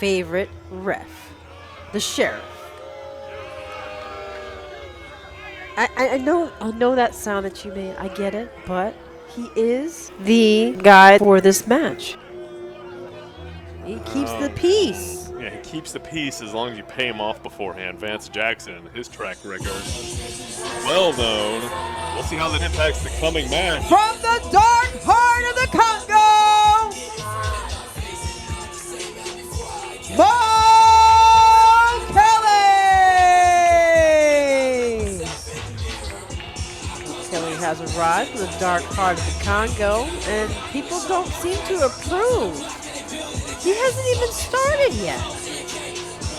favorite ref, the sheriff. I know that sound that you made. I get it, but he is the guy for this match. He keeps the peace. Yeah, he keeps the peace as long as you pay him off beforehand. Vance Jackson, his track record, well known. We'll see how that impacts the coming match. From the dark heart of the Congo, Mo Kele! Kele has arrived from the dark heart of the Congo, and people don't seem to approve. He hasn't even started yet.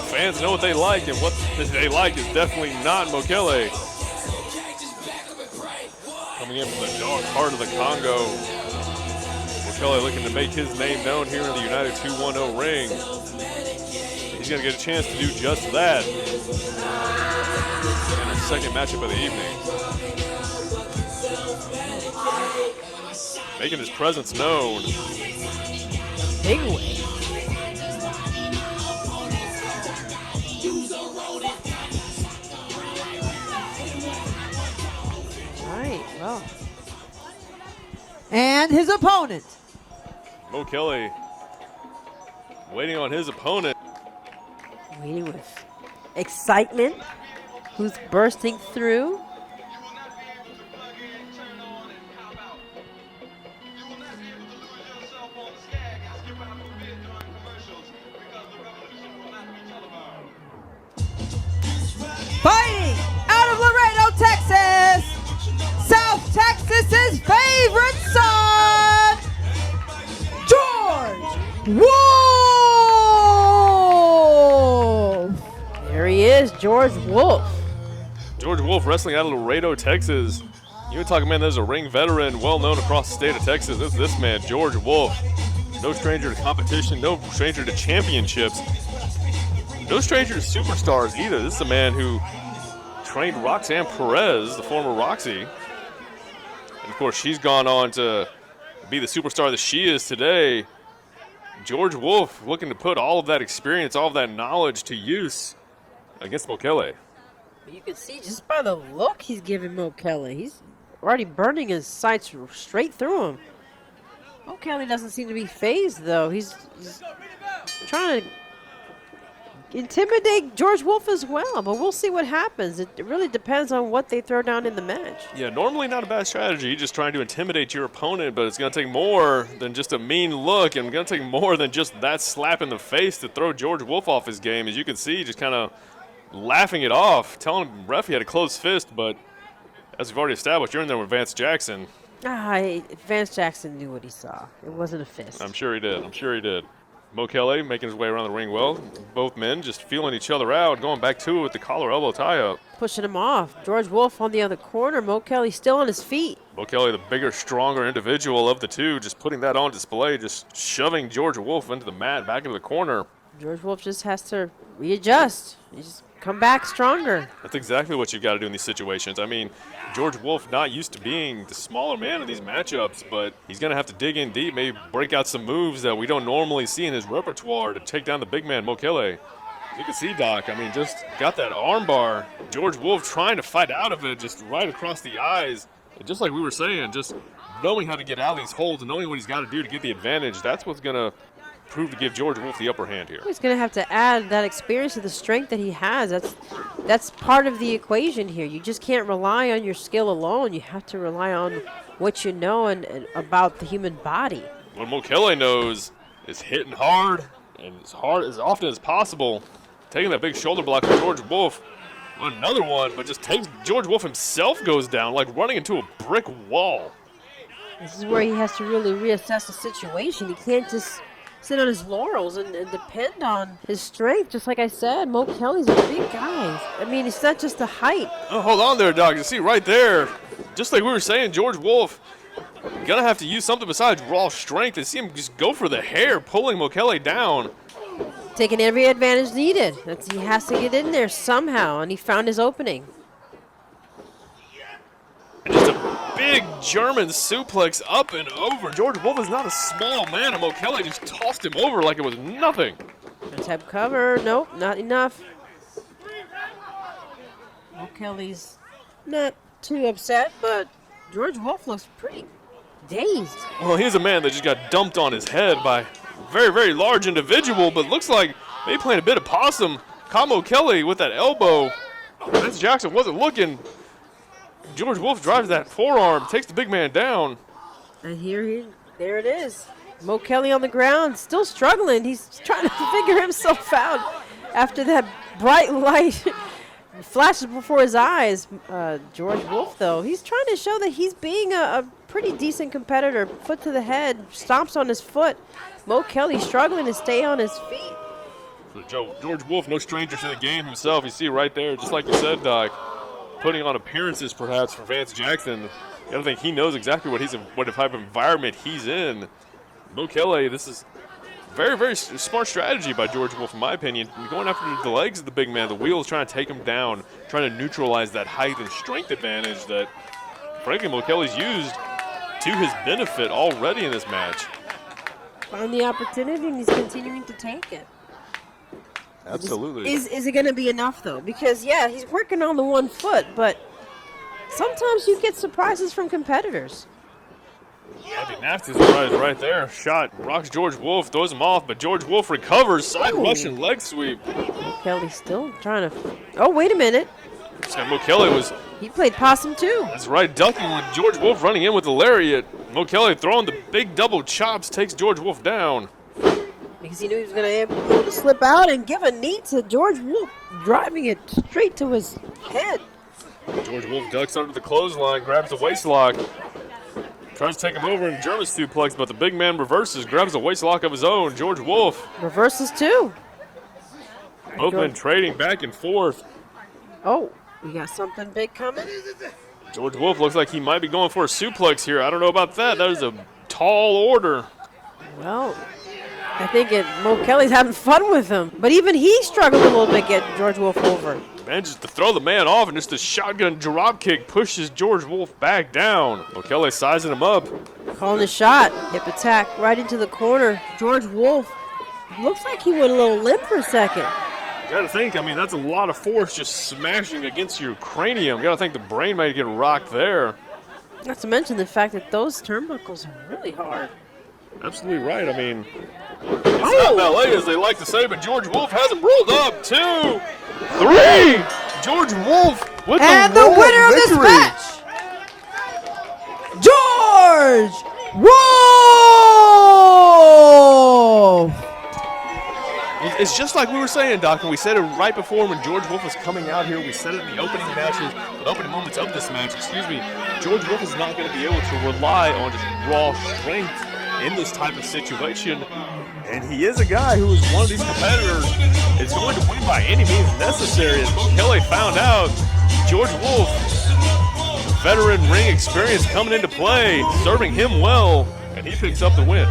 Fans know what they like, and what they like is definitely not Mokele. Coming in from the dark heart of the Congo, Mokele looking to make his name known here in the United210 ring. He's going to get a chance to do just that in our second matchup of the evening. Making his presence known. Big way. Right, well. And his opponent. Mokele waiting on his opponent. Waiting with excitement. Who's bursting through? Fighting out of Laredo, Texas, South Texas's favorite son, George Wolff. There he is, George Wolff. George Wolff wrestling out of Laredo, Texas. You were talking, man, there's a ring veteran well known across the state of Texas. It's this man, George Wolff. No stranger to competition, no stranger to championships. No stranger to superstars either. This is a man who trained Roxanne Perez, the former Roxy. And of course, she's gone on to be the superstar that she is today. George Wolff looking to put all of that experience, all of that knowledge to use against Mokele. You can see just by the look he's giving Mokele. He's already burning his sights straight through him. Mokele doesn't seem to be phased, though. He's trying to intimidate George Wolff as well, but we'll see what happens. It really depends on what they throw down in the match. Yeah, normally not a bad strategy, just trying to intimidate your opponent, but it's going to take more than just a mean look, and going to take more than just that slap in the face to throw George Wolff off his game. As you can see, just kind of laughing it off, telling him ref he had a closed fist, but as we've already established, you're in there with Vance Jackson. Vance Jackson knew what he saw. It wasn't a fist. I'm sure he did. Mokele making his way around the ring well. Both men just feeling each other out, going back to it with the collar elbow tie-up. Pushing him off. George Wolff on the other corner. Mokele still on his feet. Mokele, the bigger, stronger individual of the two, just putting that on display, just shoving George Wolff into the mat, back into the corner. George Wolff just has to readjust. He just come back stronger. That's exactly what you've got to do in these situations. I mean, George Wolff not used to being the smaller man in these matchups, but he's going to have to dig in deep, maybe break out some moves that we don't normally see in his repertoire to take down the big man, Mokele. You can see, Doc, I mean, just got that arm bar. George Wolff trying to fight out of it, just right across the eyes. And just like we were saying, just knowing how to get out of these holds and knowing what he's got to do to get the advantage, that's what's going to prove to give George Wolff the upper hand here. He's going to have to add that experience to the strength that he has. That's part of the equation here. You just can't rely on your skill alone. You have to rely on what you know and about the human body. What Mokele knows is hitting hard and as often as possible. Taking that big shoulder block from George Wolff. Another one, but just takes George Wolff himself goes down like running into a brick wall. This is where he has to really reassess the situation. He can't just sit on his laurels and depend on his strength. Just like I said, Mokele's a big guy. I mean, it's not just the height. Oh, hold on there, Doc. You see right there, just like we were saying, George Wolff gonna have to use something besides raw strength. And see him just go for the hair, pulling Mokele down. Taking every advantage needed. He has to get in there somehow, and he found his opening. Just a big German suplex up and over. George Wolff is not a small man, and Mokele just tossed him over like it was nothing. Attempt cover. Nope, not enough. Kelly's not too upset, but George Wolff looks pretty dazed. Well, he's a man that just got dumped on his head by a very, very large individual, but looks like they playing a bit of possum. Combo Kele with that elbow. Vince Jackson wasn't looking. George Wolff drives that forearm, takes the big man down. And there it is. Mo Kele on the ground, still struggling. He's trying to figure himself out after that bright light flashes before his eyes. George Wolff, though, he's trying to show that he's being a pretty decent competitor. Foot to the head, stomps on his foot. Mo Kele struggling to stay on his feet. So George Wolff, no stranger to the game himself. You see right there, just like you said, Doc, putting on appearances perhaps for Vance Jackson. I don't think he knows exactly what type of environment he's in. Mo Kele, this is very, very smart strategy by George Wolff, in my opinion. Going after the legs of the big man, the wheels trying to take him down, trying to neutralize that height and strength advantage that, frankly, Mo Kele's used to his benefit already in this match. Found the opportunity, and he's continuing to take it. Absolutely. Is it going to be enough, though? Because, yeah, he's working on the 1 foot, but sometimes you get surprises from competitors. Heavy nasty surprise right there. Shot rocks George Wolff, throws him off, but George Wolff recovers. Side Russian leg sweep. Kele still trying to. Oh, wait a minute. Mo Kele was. He played possum too. That's right, ducking with George Wolff running in with the lariat. Mo Kele throwing the big double chops takes George Wolff down. Because he knew he was going to be able to slip out and give a knee to George Wolff, driving it straight to his head. George Wolff ducks under the clothesline, grabs the waist lock. Tries to take him over in German suplex, but the big man reverses, grabs a waist lock of his own. George Wolff. Reverses too. Both men trading back and forth. Oh, we got something big coming. George Wolff looks like he might be going for a suplex here. I don't know about that. That is a tall order. Well, I think Mo Kele's having fun with him. But even he struggled a little bit getting George Wolff over. Manages to throw the man off, and just a shotgun drop kick pushes George Wolff back down. Mo Kele sizing him up. Calling a shot. Hip attack right into the corner. George Wolff looks like he went a little limp for a second. You gotta think, I mean, that's a lot of force just smashing against your cranium. You gotta think the brain might get rocked there. Not to mention the fact that those turnbuckles are really hard. Absolutely right. I mean, it's not ballet, as they like to say, but George Wolff has him rolled up. 2, 3. George Wolff with the winner of this match, George Wolff. It's just like we were saying, Doc, and we said it right before when George Wolff was coming out here. We said it in the opening moments of this match, George Wolff is not going to be able to rely on just raw strength in this type of situation. And he is a guy who is one of these competitors is going to win by any means necessary. As Mo Kele found out, George Wolff, veteran ring experience coming into play, serving him well, and he picks up the win.